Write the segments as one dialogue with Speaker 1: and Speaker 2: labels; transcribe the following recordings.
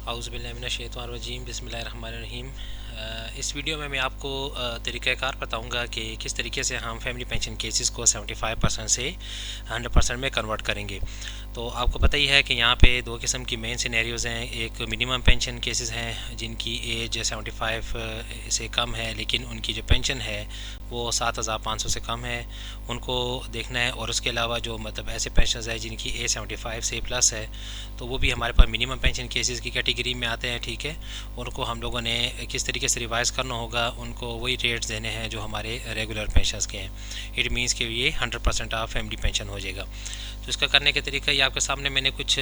Speaker 1: औज़ुबिल्लाहिमिनश्शैतानिर्रजीम बिस्मिल्लाहिर्रहमानिर्रहीम। इस वीडियो में मैं आपको तरीक़ाकार बताऊंगा कि किस तरीके से हम फैमिली पेंशन केसेस को 75% से 100% में कन्वर्ट करेंगे। तो आपको पता ही है कि यहाँ पे दो किस्म की मेन सिनेरियोज़ हैं। एक मिनिमम पेंशन केसेस हैं जिनकी एज 75 से कम है लेकिन उनकी जो पेंशन है वो 7,500 से कम है, उनको देखना है। और उसके अलावा जो मतलब ऐसे पेंशन है जिनकी एज 75 से प्लस है तो वो भी हमारे पास मिनिमम पेंशन केसेस की कैटेगरी में आते हैं। ठीक है, उनको हम लोगों ने किस तरीके से रिवाइज करना होगा, उनको वही रेट्स देने हैं जो हमारे रेगुलर पेंशनर्स के हैं। इट मीन्स कि ये 100% ऑफ फैमिली पेंशन हो जाएगा। तो इसका करने का तरीका ये आपके सामने मैंने कुछ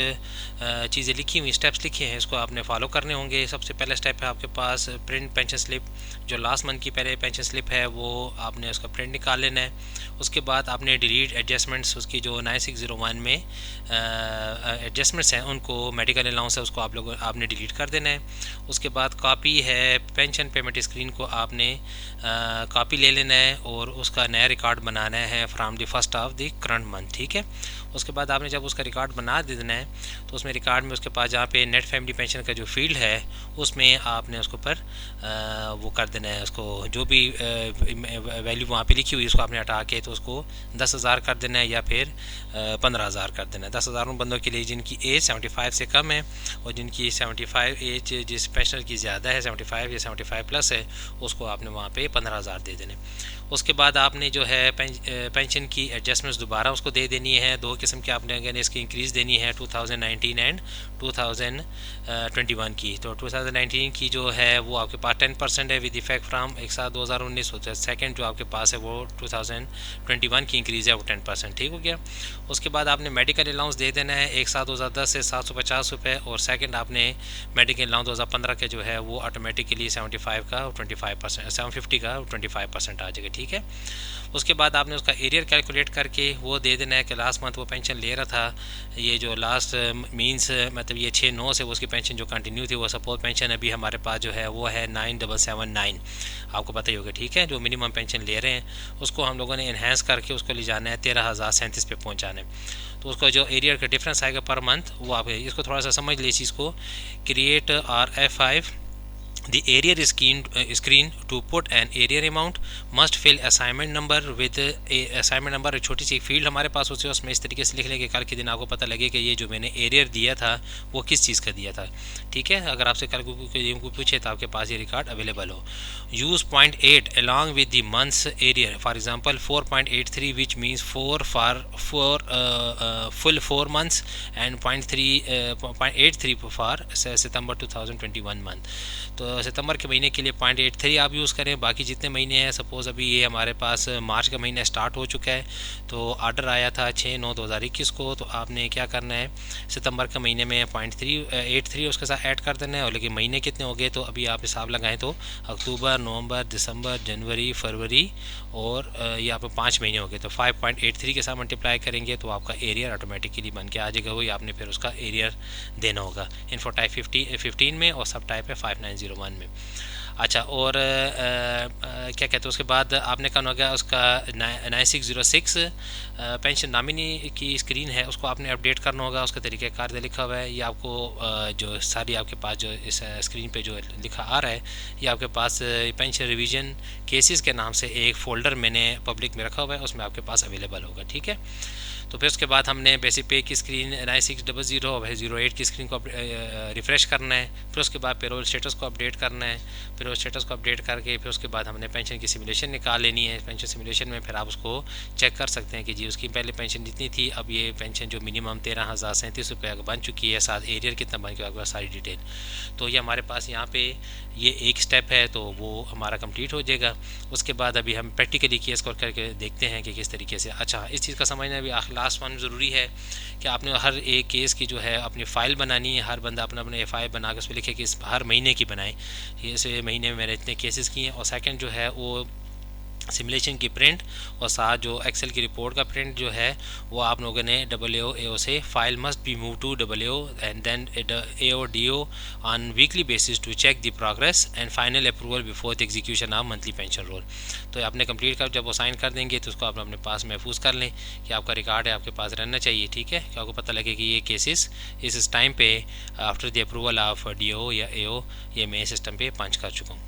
Speaker 1: चीज़ें लिखी हुई, स्टेप्स लिखे हैं, इसको आपने फॉलो करने होंगे। सबसे पहला स्टेप है आपके पास प्रिंट पेंशन स्लिप। जो लास्ट मंथ की पहले पेंशन स्लिप है वो आपने उसका प्रिंट निकाल लेना है। उसके बाद आपने डिलीट एडजस्टमेंट्स, उसकी जो 9601 में एडजस्टमेंट्स हैं उनको, मेडिकल अलाउंस है उसको आपने डिलीट कर देना है। उसके बाद कॉपी है पेंशन पेमेंट स्क्रीन को आपने कॉपी ले लेना है और उसका नया रिकॉर्ड बनाना है from the first of the current month. ठीक है, उसके बाद आपने जब उसका रिकॉर्ड बना दे देना है तो उसमें रिकॉर्ड में उसके पास जहाँ पे नेट फैमिली पेंशन का जो फील्ड है उसमें आपने उसके ऊपर वो कर देना है, उसको जो भी वैल्यू वहाँ पे लिखी हुई है उसको आपने हटा के तो उसको 10,000 कर देना है या फिर 15,000 कर देना है। 10,000 उन बंदों के लिए जिनकी एज 75 से कम है और जिनकी 75 एज जिस पेंशनर की ज़्यादा है 75 या 75 प्लस है उसको आपने वहाँ पे 15,000 दे देने। उसके बाद आपने जो है पेंशन की एडजस्टमेंट्स दोबारा उसको दे देनी है। दो किस्म के आपने अगर इसकी इंक्रीज़ देनी है 2019 एंड 2021 की। तो 2019 की जो है वो आपके पास 10% है विद इफेक्ट फ्राम 1/7/2019 होता है। सेकेंड जो आपके पास है वो 2021 की इंक्रीज़ है वो 10%। ठीक हो गया। उसके बाद आपने मेडिकल अलाउंस दे देना है 1/7/2010 से 750 रुपये। और सेकेंड आपने मेडिकल अलाउंस 2015 के जो है वो ऑटोमेटिकली 75 का 25%, 750 का 25% आ जाएगा। ठीक है, उसके बाद आपने उसका एरियर कैलकुलेट करके वो दे देना है कि लास्ट मंथ वो पेंशन ले रहा था, ये जो लास्ट मीन्स मतलब ये 6/9 से वो उसकी पेंशन जो कंटिन्यू थी वो सपोज पेंशन अभी हमारे पास जो है वो है 9779, आपको पता ही होगा। ठीक है, जो मिनिमम पेंशन ले रहे हैं उसको हम लोगों ने इन्हेंस करके उसको ले जाना है 13,037 पे पहुँचाना है। तो उसका जो एरियर का डिफरेंस आएगा पर मंथ वो आप इसको थोड़ा सा समझ लीजिए। चीज़ को create RF5 the area screen to put an area amount must fill assignment number with a assignment number। छोटी सी फील्ड हमारे पास होती है, उसमें इस तरीके से लिख लें कि कल के दिन आपको पता लगे कि ये जो मैंने एरियर दिया था वो किस चीज़ का दिया था। ठीक है, अगर आपसे कल को पूछे तो आपके पास ये रिकॉर्ड अवेलेबल हो। Use 0.8 along with the months area, for example 4.83 which means 4 for full 4 months and 0.83 for September 2021 month. तो सितंबर के महीने के लिए 0.83 आप यूज़ करें। बाकी जितने महीने हैं, सपोज़ अभी ये हमारे पास मार्च का महीना स्टार्ट हो चुका है तो ऑर्डर आया था 6/9/2021 को, तो आपने क्या करना है सितंबर के महीने में 0.83 उसके साथ ऐड कर देना है। और लेकिन महीने कितने हो गए तो अभी आप हिसाब लगाएं तो अक्टूबर, नवंबर, दिसंबर, जनवरी, फरवरी और ये आप 5 महीने हो गए। तो 5.83 के साथ मल्टीप्लाई करेंगे तो आपका एरियर ऑटोमेटिकली बन के आ जाएगा। वही आपने फिर उसका एरियर देना होगा। इन्फो टाइप 15 में और सब टाइप है 5901 में। अच्छा, और क्या कहते हैं उसके बाद आपने करना होगा उसका 9606 पेंशन नामिनी की स्क्रीन है उसको आपने अपडेट करना होगा। उसका तरीक़ा कार लिखा हुआ है, ये आपको जो सारी आपके पास जो इस स्क्रीन पे जो लिखा आ रहा है ये आपके पास पेंशन रिवीजन केसेस के नाम से एक फ़ोल्डर मैंने पब्लिक में रखा हुआ है, उसमें आपके पास अवेलेबल होगा। ठीक है, तो फिर उसके बाद हमने बेसिक पे की स्क्रीन 9600 और 08 की स्क्रीन को रिफ़्रेश करना है। फिर उसके बाद पेरोल स्टेटस को अपडेट करना है। पेरोल स्टेटस को अपडेट करके फिर उसके बाद हमने पेंशन की सिमुलेशन निकाल लेनी है। पेंशन सिमुलेशन में फिर आप उसको चेक कर सकते हैं कि जी उसकी पहले पेंशन जितनी थी अब ये पेंशन जो मिनिमम 13,037 रुपये बन चुकी है, साथ एरियर कितना बन के आपके सारी डिटेल। तो ये हमारे पास यहाँ पे ये एक स्टेप है तो वो हमारा कंप्लीट हो जाएगा। उसके बाद अभी हम प्रैक्टिकली केस करके देखते हैं कि किस तरीके से। अच्छा, इस चीज़ का समझना भी लास्ट वन ज़रूरी है कि आपने हर एक केस की जो है अपनी फ़ाइल बनानी है। हर बंदा अपना अपना FI बना के उस पर लिखे कि इस हर महीने की बनाए, ये इस महीने में मैंने इतने केसेस किए हैं। और सेकंड जो है वो सिमुलेशन की प्रिंट और साथ जो एक्सेल की रिपोर्ट का प्रिंट जो है वो आप लोगों ने AO से file must be move to AO and then AO DO on weekly basis to check the progress and final approval before the execution of monthly pension roll. तो आपने कंप्लीट कर जब वो साइन कर देंगे तो उसको आप अपने पास महफूज कर लें कि आपका रिकॉर्ड है आपके पास रहना चाहिए, ठीक है, कि आपको पता लगे कि ये केसेस इस टाइम पे after the approval of DO या AO ये मैं सिस्टम पे पंच कर चुका हूँ।